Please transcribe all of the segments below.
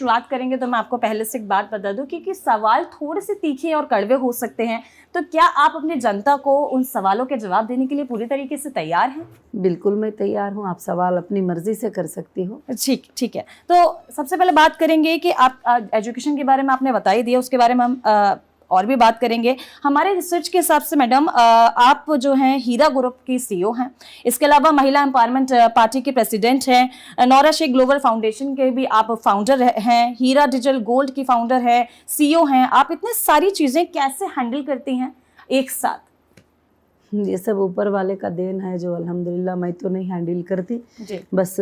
शुरुआत करेंगे तो मैं आपको पहले से एक बात बता दूं कि सवाल थोड़े से तीखे और कड़वे हो सकते हैं, तो क्या आप अपनी जनता को उन सवालों के जवाब देने के लिए पूरी तरीके से तैयार हैं? बिल्कुल मैं तैयार हूँ, आप सवाल अपनी मर्जी से कर सकती हो। ठीक है। तो सबसे पहले बात करेंगे कि आप एजुकेशन के बारे में आपने बता ही दिया, उसके बारे में हम और भी बात करेंगे। हमारे रिसर्च के हिसाब से मैडम आप जो हैं हीरा ग्रुप की सीईओ हैं, इसके अलावा महिला एम्पावरमेंट पार्टी के प्रेसिडेंट हैं, नौरा शेख ग्लोबल फाउंडेशन के भी आप फाउंडर हैं, हीरा डिजिटल गोल्ड की फाउंडर है, सीईओ हैं। आप इतनी सारी चीजें कैसे हैंडल करती हैं एक साथ? ये सब ऊपर वाले का देन है, जो अल्हम्दुलिल्लाह मैं तो नहीं हैंडल करती जी। बस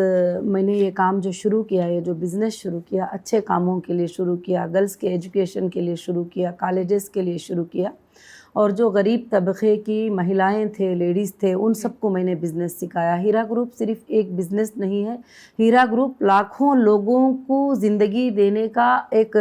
मैंने ये काम जो शुरू किया, ये जो बिज़नेस शुरू किया, अच्छे कामों के लिए शुरू किया, गर्ल्स के एजुकेशन के लिए शुरू किया, कॉलेजेस के लिए शुरू किया, और जो गरीब तबके की महिलाएं थे, लेडीज़ थे, उन सबको मैंने बिज़नेस सिखाया। हीरा ग्रुप सिर्फ एक बिज़नेस नहीं है, हीरा ग्रुप लाखों लोगों को ज़िंदगी देने का एक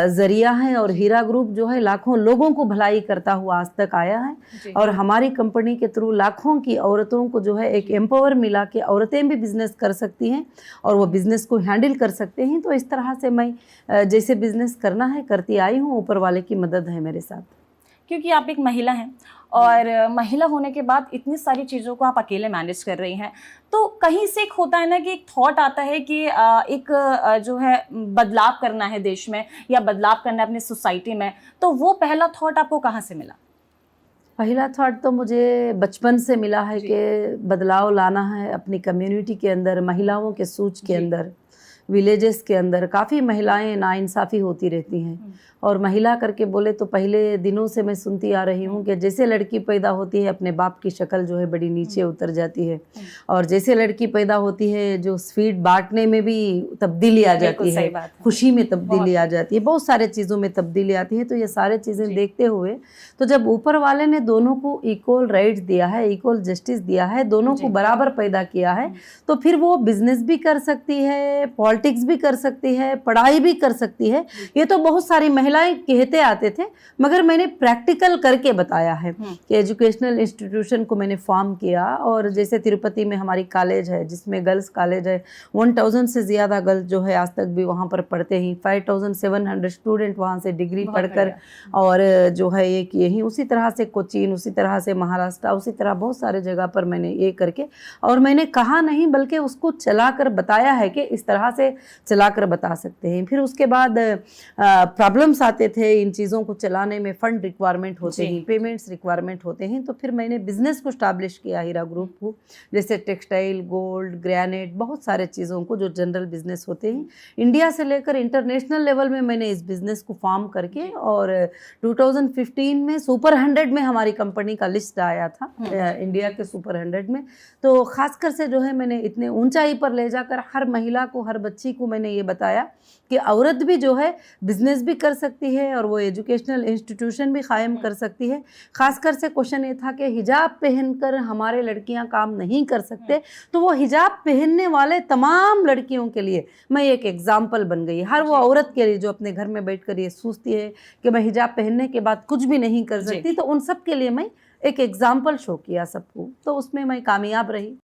ज़रिया है, और हीरा ग्रुप जो है लाखों लोगों को भलाई करता हुआ आज तक आया है। और हमारी कंपनी के थ्रू लाखों की औरतों को जो है एक एम्पावर मिला कि औरतें भी बिज़नेस कर सकती हैं और वो बिज़नेस को हैंडल कर सकते हैं। तो इस तरह से मैं जैसे बिज़नेस करना है करती आई हूँ, ऊपर वाले की मदद है मेरे साथ। क्योंकि आप एक महिला हैं और महिला होने के बाद इतनी सारी चीज़ों को आप अकेले मैनेज कर रही हैं, तो कहीं से एक होता है ना कि एक थॉट आता है कि एक जो है बदलाव करना है देश में या बदलाव करना है अपनी सोसाइटी में, तो वो पहला थॉट आपको कहाँ से मिला? पहला थॉट तो मुझे बचपन से मिला है कि बदलाव लाना है अपनी कम्युनिटी के अंदर, महिलाओं के सोच के अंदर। विलेजेस के अंदर काफ़ी महिलाएं नाइंसाफ़ी होती रहती हैं, और महिला करके बोले तो पहले दिनों से मैं सुनती आ रही हूँ कि जैसे लड़की पैदा होती है अपने बाप की शक्ल जो है बड़ी नीचे उतर जाती है, और जैसे लड़की पैदा होती है जो स्वीट बांटने में भी तब्दीली आ जाती है, खुशी में तब्दीली आ जाती है, बहुत सारे चीज़ों में तब्दीली आती है। तो ये सारे चीज़ें देखते हुए तो जब ऊपर वाले ने दोनों को इक्वल राइट्स दिया है, इक्वल जस्टिस दिया है, दोनों को बराबर पैदा किया है, तो फिर वो बिजनेस भी कर सकती है, पॉलिटिक्स भी कर सकती है, पढ़ाई भी कर सकती है। ये तो बहुत सारी महिलाएं कहते आते थे, मगर मैंने प्रैक्टिकल करके बताया है कि एजुकेशनल इंस्टीट्यूशन को मैंने फॉर्म किया। और जैसे तिरुपति में हमारी कॉलेज है जिसमें गर्ल्स कॉलेज है, 1000 से ज़्यादा गर्ल्स जो है आज तक भी वहाँ पर पढ़ते ही, 5700 स्टूडेंट वहाँ से डिग्री पढ़कर और जो है ये किए ही। उसी तरह से कोचीन, उसी तरह से महाराष्ट्र, उसी तरह बहुत सारे जगह पर मैंने ये करके, और मैंने कहा नहीं बल्कि उसको चला कर बताया है कि इस तरह से चला कर बता सकते हैं। फिर उसके बाद प्रॉब्लम्स आते थे इन चीज़ों को चलाने में, फंड रिक्वायरमेंट होते हैं, पेमेंट्स रिक्वायरमेंट होते हैं, तो फिर मैंने बिजनेस को स्टैब्लिश किया हीरा ग्रुप को, जैसे टेक्सटाइल, गोल्ड, ग्रेनाइट, बहुत सारे चीज़ों को जो जनरल बिजनेस होते हैं। इंडिया से लेकर इंटरनेशनल लेवल में मैंने इस बिजनेस को फॉर्म करके, और 2015 में सुपर 100 में हमारी कंपनी का लिस्ट आया था, इंडिया के सुपर 100 में। तो खासकर से जो है मैंने इतने ऊंचाई पर ले जाकर हर महिला को, हर बच्ची को मैंने ये बताया कि औरत भी जो है बिजनेस भी कर सकती है और वो एजुकेशनल इंस्टीट्यूशन भी कायम कर सकती है। खासकर से क्वेश्चन ये था कि हिजाब पहनकर हमारे लड़कियां काम नहीं कर सकते, तो वो हिजाब पहनने वाले तमाम लड़कियों के लिए मैं एक एग्जाम्पल बन गई। हर वो औरत के लिए जो अपने घर में बैठकर ये सोचती है कि मैं हिजाब पहनने के बाद कुछ भी नहीं कर सकती, तो उन सब के लिए मैं एक एग्जाम्पल शो किया सबको, तो उसमें मैं कामयाब रही।